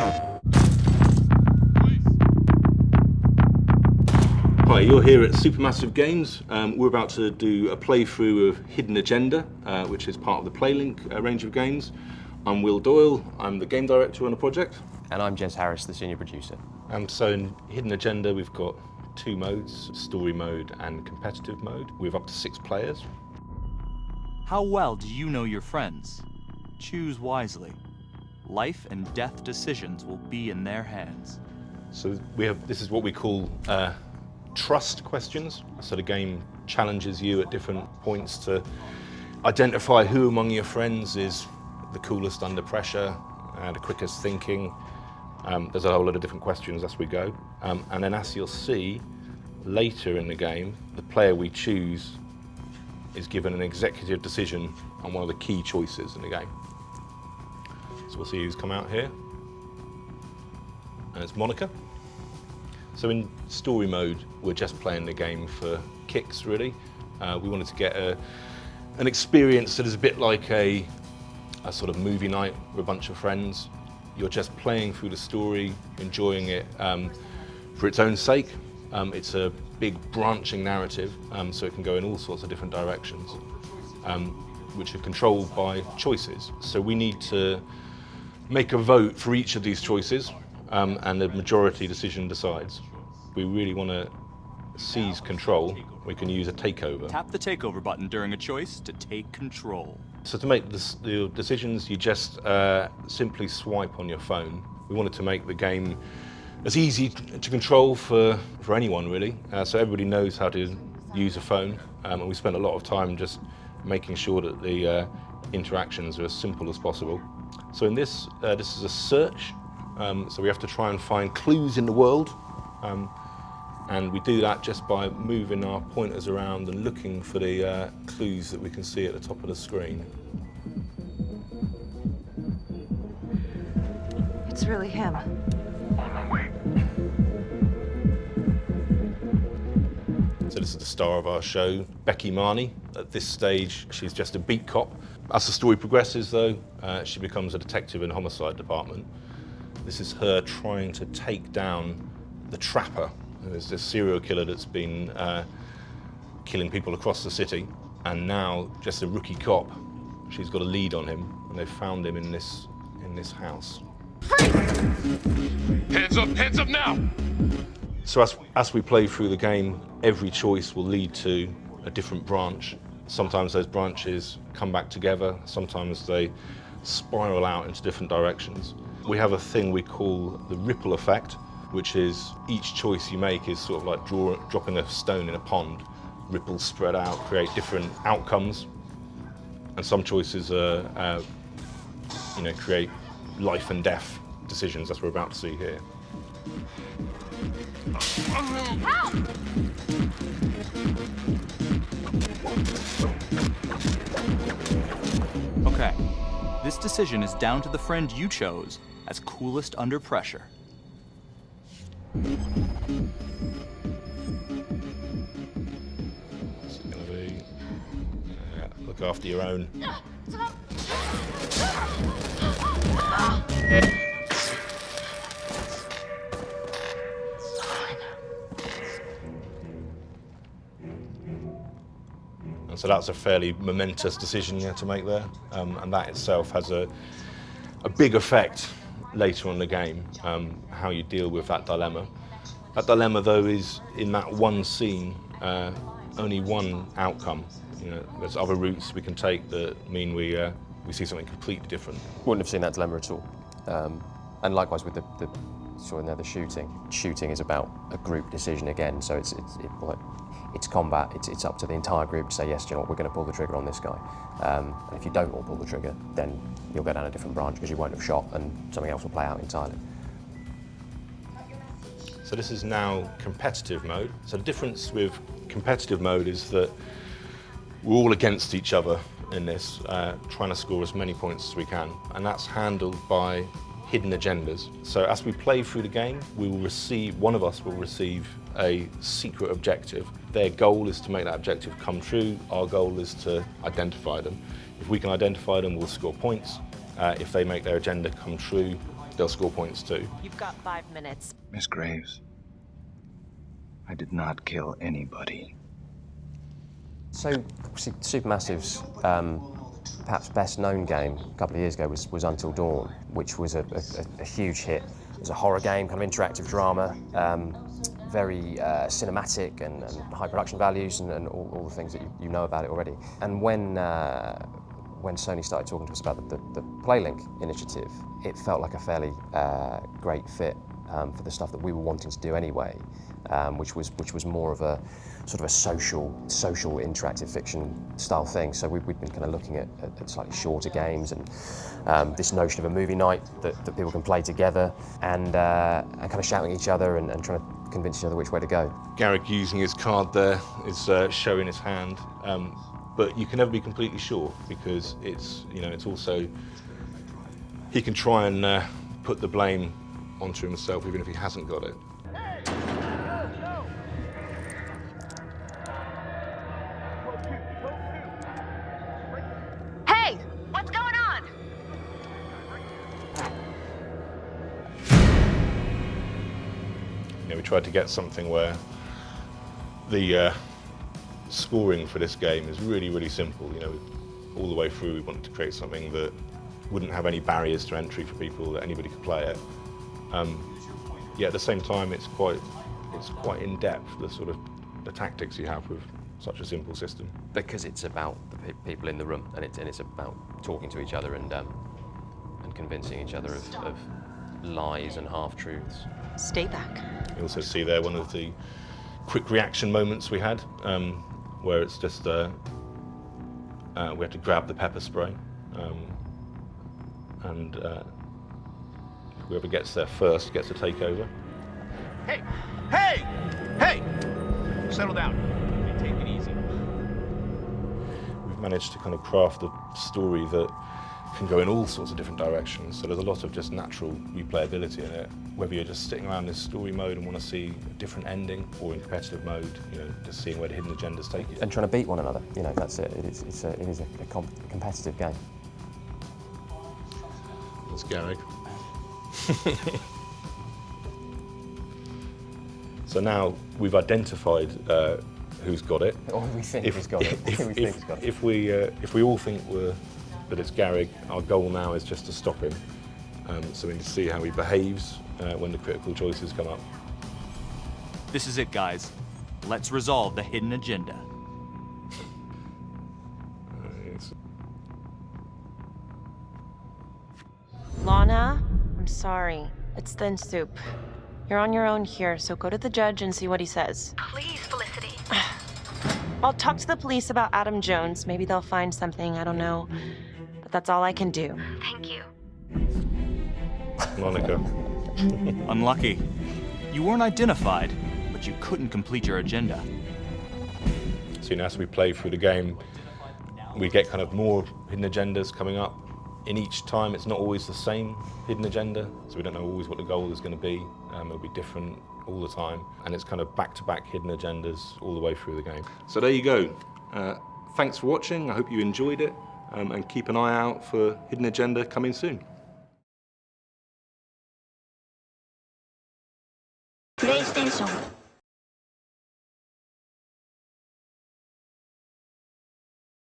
Hi, you're here at Supermassive Games. We're about to do a playthrough of Hidden Agenda, which is part of the PlayLink range of games. I'm Will Doyle, I'm the game director on the project. And I'm Jez Harris, the senior producer. So in Hidden Agenda we've got two modes, story mode and competitive mode. We have up to 6 players. How well do you know your friends? Choose wisely. Life and death decisions will be in their hands. So this is what we call trust questions. So the game challenges you at different points to identify who among your friends is the coolest under pressure, the quickest thinking. There's a whole lot of different questions as we go. And then as you'll see later in the game, the player we choose is given an executive decision on one of the key choices in the game. So we'll see who's come out here. And it's Monica. So in story mode, we're just playing the game for kicks, really. We wanted to get an experience that is a bit like a sort of movie night with a bunch of friends. You're just playing through the story, enjoying it for its own sake. It's a big branching narrative, so it can go in all sorts of different directions, which are controlled by choices. So we need to make a vote for each of these choices, and the majority decision decides. We really want to seize control. We can use a takeover. Tap the takeover button during a choice to take control. So to make the decisions, you just simply swipe on your phone. We wanted to make the game as easy to control for anyone, really. So everybody knows how to use a phone, and we spent a lot of time just making sure that the interactions are as simple as possible. So in this is a search, so we have to try and find clues in the world, and we do that just by moving our pointers around and looking for the clues that we can see at the top of the screen. It's really him. So this is the star of our show, Becky Marnie. At this stage, she's just a beat cop. As the story progresses, though, she becomes a detective in the homicide department. This is her trying to take down the trapper. There's this serial killer that's been killing people across the city, and now just a rookie cop. She's got a lead on him, and they've found him in this house. Hands up now! So as we play through the game, every choice will lead to a different branch. Sometimes those branches come back together, sometimes they spiral out into different directions. We have a thing we call the ripple effect, which is each choice you make is sort of like dropping a stone in a pond. Ripples spread out, create different outcomes, and some choices create life and death decisions, as we're about to see here. Help! Okay, this decision is down to the friend you chose as coolest under pressure. It's going to be look after your own. And so that's a fairly momentous decision you have to make there, and that itself has a big effect later on in the game, how you deal with that dilemma. That dilemma, though, is in that one scene, only one outcome. You know, there's other routes we can take that mean we see something completely different. Wouldn't have seen that dilemma at all. And likewise with the shooting. Shooting is about a group decision again, so it's combat. It's up to the entire group to say, yes, you know what, we're going to pull the trigger on this guy. And if you don't all pull the trigger, then you'll go down a different branch because you won't have shot, and something else will play out entirely. So this is now competitive mode. So the difference with competitive mode is that we're all against each other in this, trying to score as many points as we can, and that's handled by hidden agendas. So as we play through the game, one of us will receive a secret objective. Their goal is to make that objective come true. Our goal is to identify them. If we can identify them, we'll score points. If they make their agenda come true, they'll score points too. You've got 5 minutes. Miss Graves, I did not kill anybody. So, obviously, Supermassive's perhaps best-known game a couple of years ago was Until Dawn, which was a huge hit. It was a horror game, kind of interactive drama, very cinematic and high production values and all the things that you know about it already. And when Sony started talking to us about the PlayLink initiative, it felt like a fairly great fit for the stuff that we were wanting to do anyway, which was more of a sort of a social interactive fiction style thing. So we'd been kind of looking at slightly shorter games and this notion of a movie night that people can play together and kind of shouting at each other and trying to convince each other which way to go. Garrick using his card there is showing his hand, but you can never be completely sure because it's also, he can try and put the blame onto himself even if he hasn't got it. Hey! What's going on? We tried to get something where the scoring for this game is really, really simple. All the way through we wanted to create something that wouldn't have any barriers to entry for people, that anybody could play it. Yet at the same time, it's quite in depth, the tactics you have with such a simple system. Because it's about the people in the room and it's about talking to each other and convincing each other of lies and half-truths. Stay back. You also see there one of the quick reaction moments we had, where it's just we had to grab the pepper spray, and whoever gets there first gets to take over. Hey! Hey! Hey! Settle down. Take it easy. We've managed to kind of craft a story that can go in all sorts of different directions. So there's a lot of just natural replayability in it. Whether you're just sitting around this story mode and want to see a different ending, or in competitive mode, just seeing where the hidden agendas take you. And trying to beat one another, that's it. It is a competitive game. That's Garrick. So now we've identified who's got it. Or we think he's got it. If we all think that it's Garrick, our goal now is just to stop him. So we need to see how he behaves when the critical choices come up. This is it, guys. Let's resolve the hidden agenda. Lana, I'm sorry. It's thin soup. You're on your own here, so go to the judge and see what he says. Please, Felicity. I'll talk to the police about Adam Jones. Maybe they'll find something, I don't know. But that's all I can do. Thank you. Monica. Unlucky. You weren't identified, but you couldn't complete your agenda. So as we play through the game, we get kind of more hidden agendas coming up. In each time, it's not always the same hidden agenda, so we don't know always what the goal is going to be. It'll be different all the time, and it's kind of back-to-back hidden agendas all the way through the game. So there you go. Thanks for watching. I hope you enjoyed it, and keep an eye out for Hidden Agenda coming soon. PlayStation